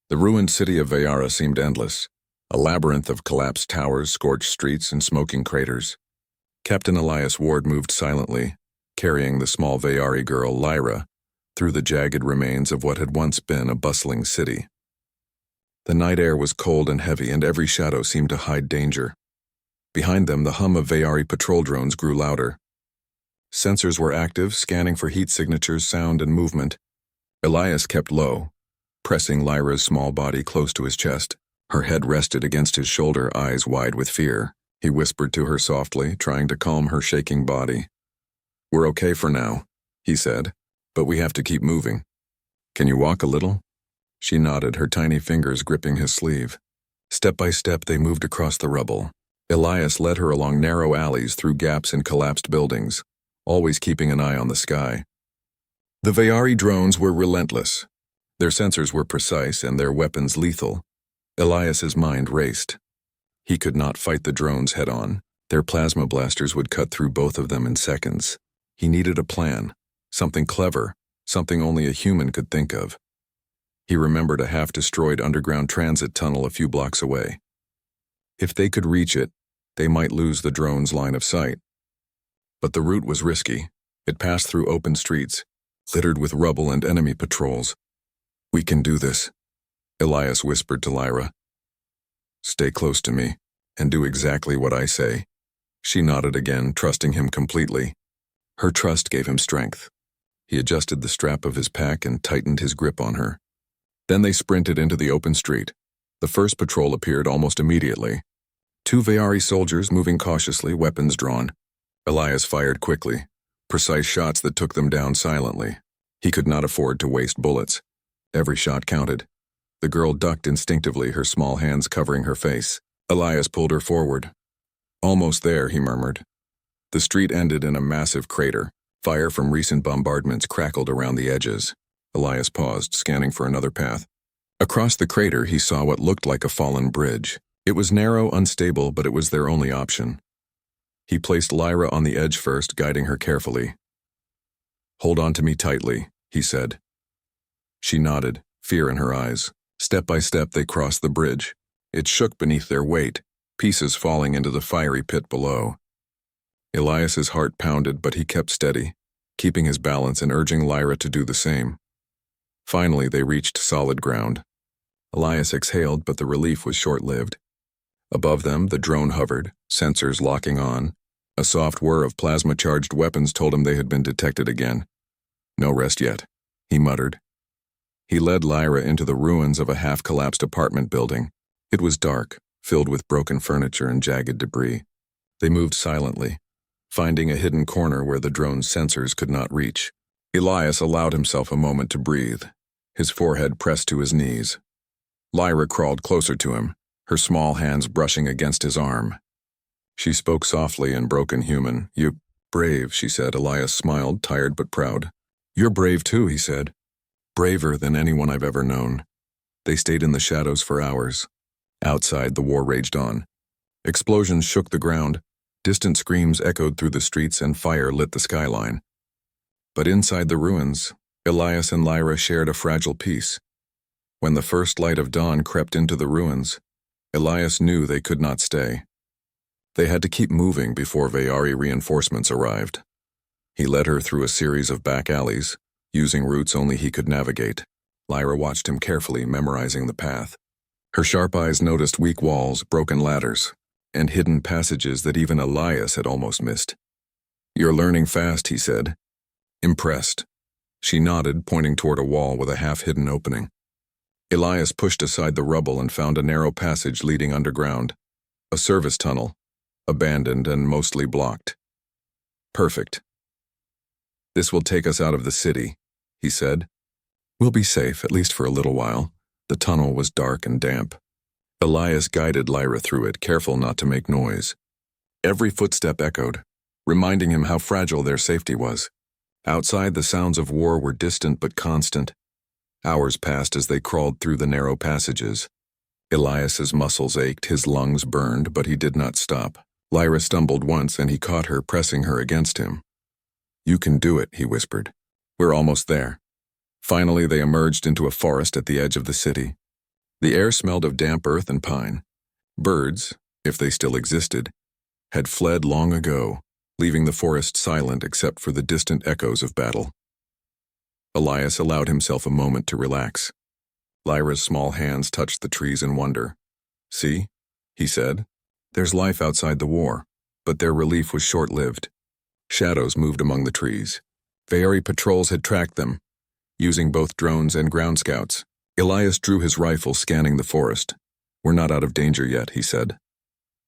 The ruined city of Vayara seemed endless, a labyrinth of collapsed towers, scorched streets, and smoking craters. Captain Elias Ward moved silently, carrying the small Vayari girl, Lyra, through the jagged remains of what had once been a bustling city. The night air was cold and heavy, and every shadow seemed to hide danger. Behind them, the hum of Vayari patrol drones grew louder. Sensors were active, scanning for heat signatures, sound, and movement. Elias kept low, pressing Lyra's small body close to his chest. Her head rested against his shoulder, eyes wide with fear. He whispered to her softly, trying to calm her shaking body. "We're okay for now," he said, "but we have to keep moving. Can you walk a little?" She nodded, her tiny fingers gripping his sleeve. Step by step, they moved across the rubble. Elias led her along narrow alleys through gaps in collapsed buildings, always keeping an eye on the sky. The Vayari drones were relentless. Their sensors were precise and their weapons lethal. Elias's mind raced. He could not fight the drones head-on. Their plasma blasters would cut through both of them in seconds. He needed a plan, something clever, something only a human could think of. He remembered a half-destroyed underground transit tunnel a few blocks away. If they could reach it, they might lose the drone's line of sight. But the route was risky. It passed through open streets, littered with rubble and enemy patrols. "We can do this," Elias whispered to Lyra. "Stay close to me, and do exactly what I say." She nodded again, trusting him completely. Her trust gave him strength. He adjusted the strap of his pack and tightened his grip on her. Then they sprinted into the open street. The first patrol appeared almost immediately. 2 Vayari soldiers moving cautiously, weapons drawn. Elias fired quickly, precise shots that took them down silently. He could not afford to waste bullets. Every shot counted. The girl ducked instinctively, her small hands covering her face. Elias pulled her forward. "Almost there," he murmured. The street ended in a massive crater. Fire from recent bombardments crackled around the edges. Elias paused, scanning for another path. Across the crater, he saw what looked like a fallen bridge. It was narrow, unstable, but it was their only option. He placed Lyra on the edge first, guiding her carefully. "Hold on to me tightly," he said. She nodded, fear in her eyes. Step by step, they crossed the bridge. It shook beneath their weight, pieces falling into the fiery pit below. Elias's heart pounded, but he kept steady, keeping his balance and urging Lyra to do the same. Finally, they reached solid ground. Elias exhaled, but the relief was short-lived. Above them, the drone hovered, sensors locking on. A soft whir of plasma-charged weapons told him they had been detected again. "No rest yet," he muttered. He led Lyra into the ruins of a half-collapsed apartment building. It was dark, filled with broken furniture and jagged debris. They moved silently, finding a hidden corner where the drone's sensors could not reach. Elias allowed himself a moment to breathe, his forehead pressed to his knees. Lyra crawled closer to him, her small hands brushing against his arm. She spoke softly in broken human. "You're brave," she said. Elias smiled, tired but proud. "You're brave too," he said. "Braver than anyone I've ever known." They stayed in the shadows for hours. Outside, the war raged on. Explosions shook the ground, distant screams echoed through the streets, and fire lit the skyline. But inside the ruins, Elias and Lyra shared a fragile peace. When the first light of dawn crept into the ruins, Elias knew they could not stay. They had to keep moving before Vayari reinforcements arrived. He led her through a series of back alleys, using routes only he could navigate. Lyra watched him carefully, memorizing the path. Her sharp eyes noticed weak walls, broken ladders, and hidden passages that even Elias had almost missed. "You're learning fast," he said. Impressed. She nodded, pointing toward a wall with a half-hidden opening. Elias pushed aside the rubble and found a narrow passage leading underground. A service tunnel, abandoned and mostly blocked. "Perfect. This will take us out of the city," he said. "We'll be safe, at least for a little while." The tunnel was dark and damp. Elias guided Lyra through it, careful not to make noise. Every footstep echoed, reminding him how fragile their safety was. Outside, the sounds of war were distant but constant. Hours passed as they crawled through the narrow passages. Elias's muscles ached, his lungs burned, but he did not stop. Lyra stumbled once, and he caught her, pressing her against him. "You can do it," he whispered. "We're almost there." Finally, they emerged into a forest at the edge of the city. The air smelled of damp earth and pine. Birds, if they still existed, had fled long ago, leaving the forest silent except for the distant echoes of battle. Elias allowed himself a moment to relax. Lyra's small hands touched the trees in wonder. "See," he said, "there's life outside the war," but their relief was short-lived. Shadows moved among the trees. Veori patrols had tracked them, using both drones and ground scouts. Elias drew his rifle, scanning the forest. "We're not out of danger yet," he said.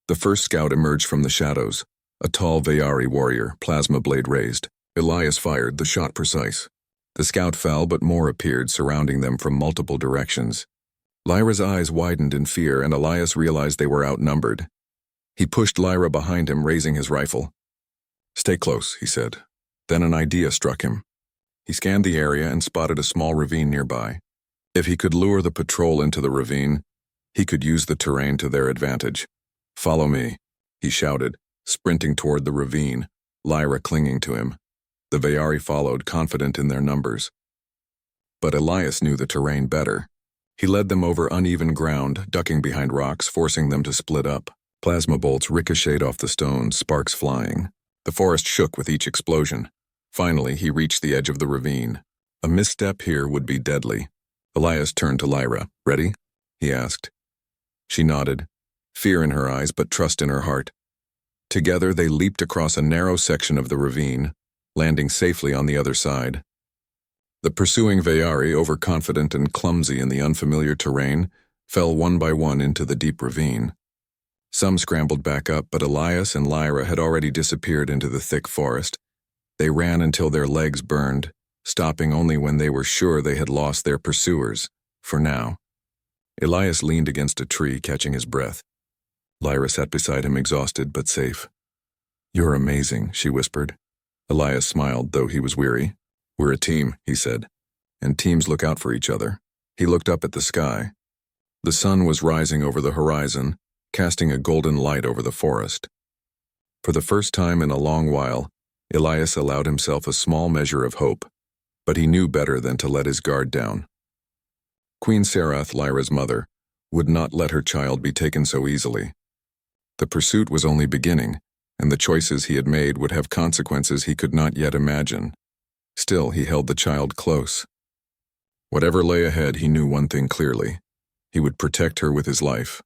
The first scout emerged from the shadows, a tall Veori warrior, plasma blade raised. Elias fired, the shot precise. The scout fell, but more appeared, surrounding them from multiple directions. Lyra's eyes widened in fear, and Elias realized they were outnumbered. He pushed Lyra behind him, raising his rifle. "Stay close," he said. Then an idea struck him. He scanned the area and spotted a small ravine nearby. If he could lure the patrol into the ravine, he could use the terrain to their advantage. "Follow me," he shouted, sprinting toward the ravine, Lyra clinging to him. The Veori followed, confident in their numbers. But Elias knew the terrain better. He led them over uneven ground, ducking behind rocks, forcing them to split up. Plasma bolts ricocheted off the stones, sparks flying. The forest shook with each explosion. Finally, he reached the edge of the ravine. A misstep here would be deadly. Elias turned to Lyra. "Ready?" he asked. She nodded, fear in her eyes but trust in her heart. Together they leaped across a narrow section of the ravine, landing safely on the other side. The pursuing Veori, overconfident and clumsy in the unfamiliar terrain, fell one by one into the deep ravine. Some scrambled back up, but Elias and Lyra had already disappeared into the thick forest. They ran until their legs burned, stopping only when they were sure they had lost their pursuers, for now. Elias leaned against a tree, catching his breath. Lyra sat beside him, exhausted but safe. "You're amazing," she whispered. Elias smiled, though he was weary. "We're a team," he said, "and teams look out for each other." He looked up at the sky. The sun was rising over the horizon, casting a golden light over the forest. For the first time in a long while, Elias allowed himself a small measure of hope, but he knew better than to let his guard down. Queen Serath, Lyra's mother, would not let her child be taken so easily. The pursuit was only beginning, and the choices he had made would have consequences he could not yet imagine. Still, he held the child close. Whatever lay ahead, he knew one thing clearly. He would protect her with his life.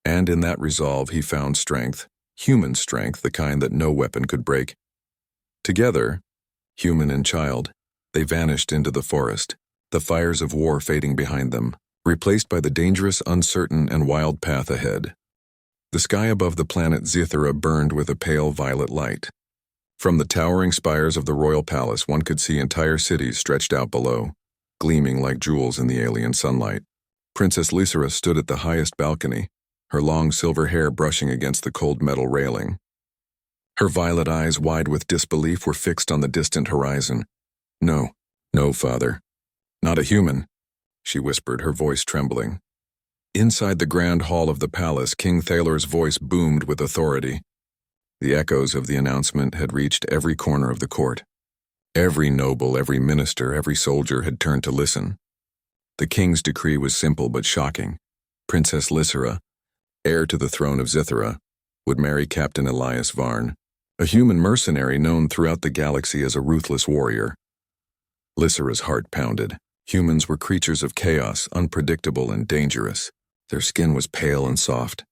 And in that resolve he found strength, human strength, the kind that no weapon could break. Together, human and child, they vanished into the forest, the fires of war fading behind them, replaced by the dangerous, uncertain, and wild path ahead. The sky above the planet Zithera burned with a pale violet light. From the towering spires of the royal palace, one could see entire cities stretched out below, gleaming like jewels in the alien sunlight. Princess Lysera stood at the highest balcony, her long silver hair brushing against the cold metal railing. Her violet eyes, wide with disbelief, were fixed on the distant horizon. "No, no, father. Not a human," she whispered, her voice trembling. Inside the grand hall of the palace, King Thalor's voice boomed with authority. The echoes of the announcement had reached every corner of the court. Every noble, every minister, every soldier had turned to listen. The king's decree was simple but shocking. Princess Lysera, heir to the throne of Zithera, would marry Captain Elias Varn, a human mercenary known throughout the galaxy as a ruthless warrior. Lysera's heart pounded. Humans were creatures of chaos, unpredictable and dangerous. Their skin was pale and soft,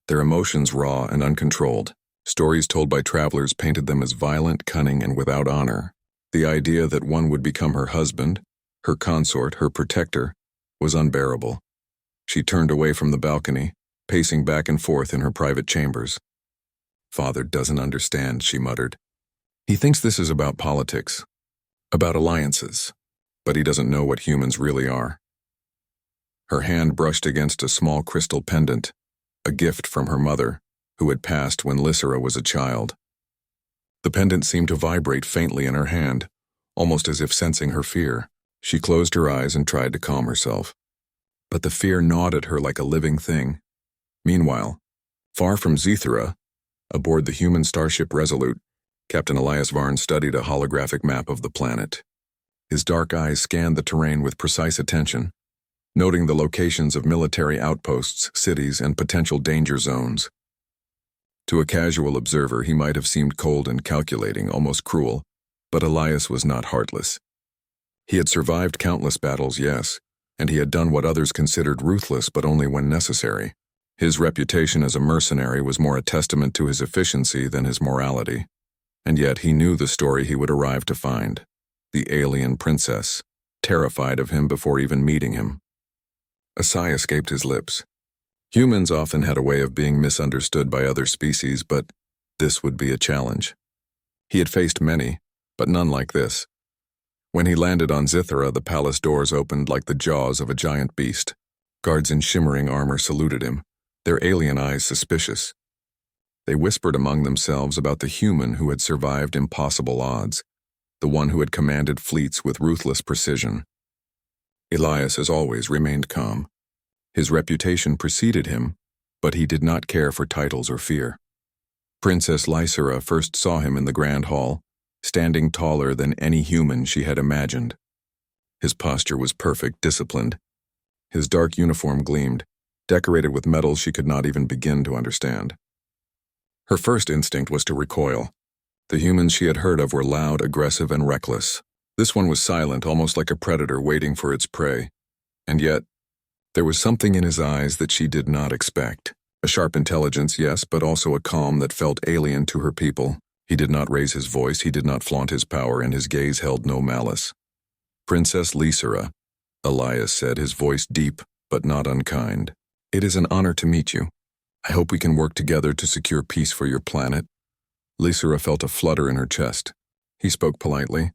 their emotions raw and uncontrolled. Stories told by travelers painted them as violent, cunning, and without honor. The idea that one would become her husband, her consort, her protector, was unbearable. She turned away from the balcony, pacing back and forth in her private chambers. "Father doesn't understand," she muttered. "He thinks this is about politics, about alliances, but he doesn't know what humans really are." Her hand brushed against a small crystal pendant, a gift from her mother, who had passed when Lysera was a child. The pendant seemed to vibrate faintly in her hand, almost as if sensing her fear. She closed her eyes and tried to calm herself. But the fear gnawed at her like a living thing. Meanwhile, far from Zithera, aboard the human starship Resolute, Captain Elias Varn studied a holographic map of the planet. His dark eyes scanned the terrain with precise attention. noting the locations of military outposts, cities, and potential danger zones. To a casual observer, he might have seemed cold and calculating, almost cruel, but Elias was not heartless. He had survived countless battles, yes, and he had done what others considered ruthless, but only when necessary. His reputation as a mercenary was more a testament to his efficiency than his morality. And yet he knew the story he would arrive to find: the alien princess, terrified of him before even meeting him. A sigh escaped his lips. Humans often had a way of being misunderstood by other species, but this would be a challenge. He had faced many, but none like this. When he landed on Zithara, the palace doors opened like the jaws of a giant beast. Guards in shimmering armor saluted him, their alien eyes suspicious. They whispered among themselves about the human who had survived impossible odds, the one who had commanded fleets with ruthless precision. Elias, as always, remained calm. His reputation preceded him, but he did not care for titles or fear. Princess Lysera first saw him in the Grand Hall, standing taller than any human she had imagined. His posture was perfect, disciplined. His dark uniform gleamed, decorated with metals she could not even begin to understand. Her first instinct was to recoil. The humans she had heard of were loud, aggressive, and reckless. This one was silent, almost like a predator waiting for its prey. And yet, there was something in his eyes that she did not expect. A sharp intelligence, yes, but also a calm that felt alien to her people. He did not raise his voice, he did not flaunt his power, and his gaze held no malice. "Princess Lysera," Elias said, his voice deep, but not unkind. "It is an honor to meet you. I hope we can work together to secure peace for your planet." Lysera felt a flutter in her chest. He spoke politely.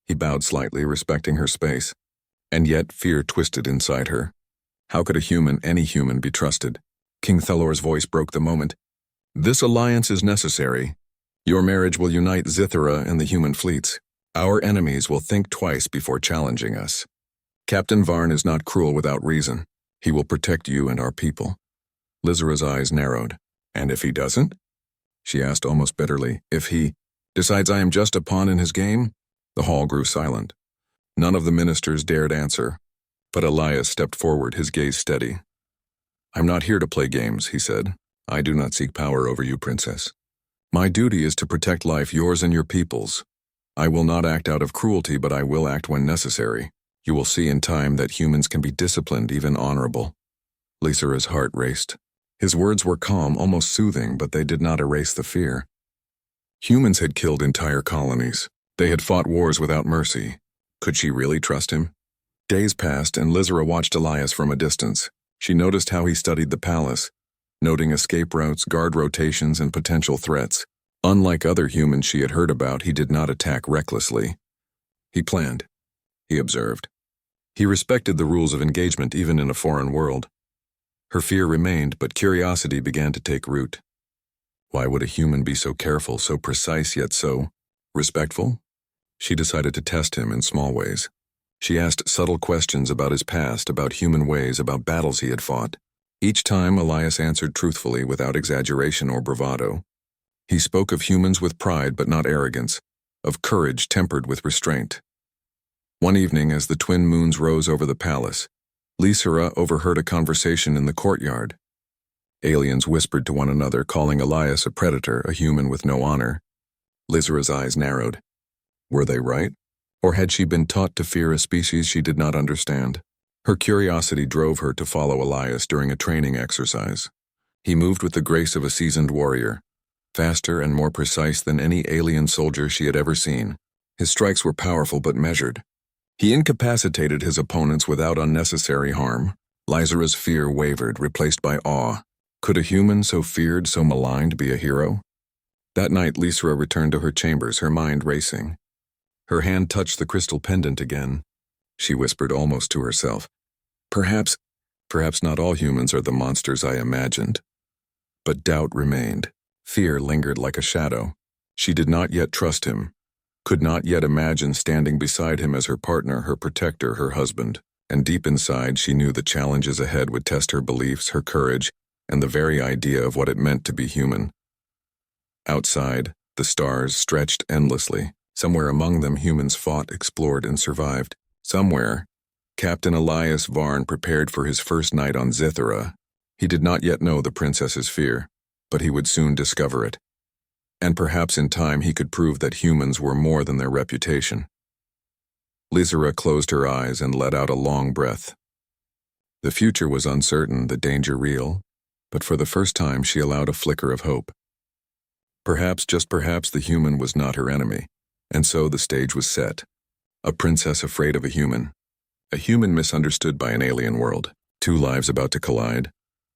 He bowed slightly, respecting her space. And yet fear twisted inside her. How could a human, any human, be trusted? King Thelor's voice broke the moment. "This alliance is necessary. Your marriage will unite Zithara and the human fleets. Our enemies will think twice before challenging us. Captain Varn is not cruel without reason. He will protect you and our people." Lysera's eyes narrowed. "And if he doesn't?" she asked almost bitterly. "If he decides I am just a pawn in his game?" The hall grew silent. None of the ministers dared answer, but Elias stepped forward, his gaze steady. "I'm not here to play games," he said. "I do not seek power over you, princess. My duty is to protect life, yours and your people's. I will not act out of cruelty, but I will act when necessary. You will see in time that humans can be disciplined, even honorable." Lysera's heart raced. His words were calm, almost soothing, but they did not erase the fear. Humans had killed entire colonies. They had fought wars without mercy. Could she really trust him? Days passed, and Lysera watched Elias from a distance. She noticed how he studied the palace, noting escape routes, guard rotations, and potential threats. Unlike other humans she had heard about, he did not attack recklessly. He planned. He observed. He respected the rules of engagement even in a foreign world. Her fear remained, but curiosity began to take root. Why would a human be so careful, so precise, yet so respectful? She decided to test him in small ways. She asked subtle questions about his past, about human ways, about battles he had fought. Each time, Elias answered truthfully, without exaggeration or bravado. He spoke of humans with pride but not arrogance, of courage tempered with restraint. One evening, as the twin moons rose over the palace, Lysera overheard a conversation in the courtyard. Aliens whispered to one another, calling Elias a predator, a human with no honor. Lysera's eyes narrowed. Were they right? Or had she been taught to fear a species she did not understand? Her curiosity drove her to follow Elias during a training exercise. He moved with the grace of a seasoned warrior, faster and more precise than any alien soldier she had ever seen. His strikes were powerful but measured. He incapacitated his opponents without unnecessary harm. Lysera's fear wavered, replaced by awe. Could a human so feared, so maligned, be a hero? That night, Lysera returned to her chambers, her mind racing. Her hand touched the crystal pendant again. She whispered almost to herself, Perhaps not all humans are the monsters I imagined." But doubt remained. Fear lingered like a shadow. She did not yet trust him, could not yet imagine standing beside him as her partner, her protector, her husband. And deep inside, she knew the challenges ahead would test her beliefs, her courage, and the very idea of what it meant to be human. Outside, the stars stretched endlessly. Somewhere among them, humans fought, explored, and survived. Somewhere, Captain Elias Varn prepared for his first night on Zithera. He did not yet know the princess's fear, but he would soon discover it. And perhaps in time he could prove that humans were more than their reputation. Lizera closed her eyes and let out a long breath. The future was uncertain, the danger real, but for the first time she allowed a flicker of hope. Perhaps, just perhaps, the human was not her enemy, and so the stage was set. A princess afraid of a human misunderstood by an alien world, 2 lives about to collide,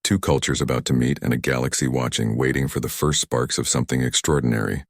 2 cultures about to meet, and a galaxy watching, waiting for the first sparks of something extraordinary.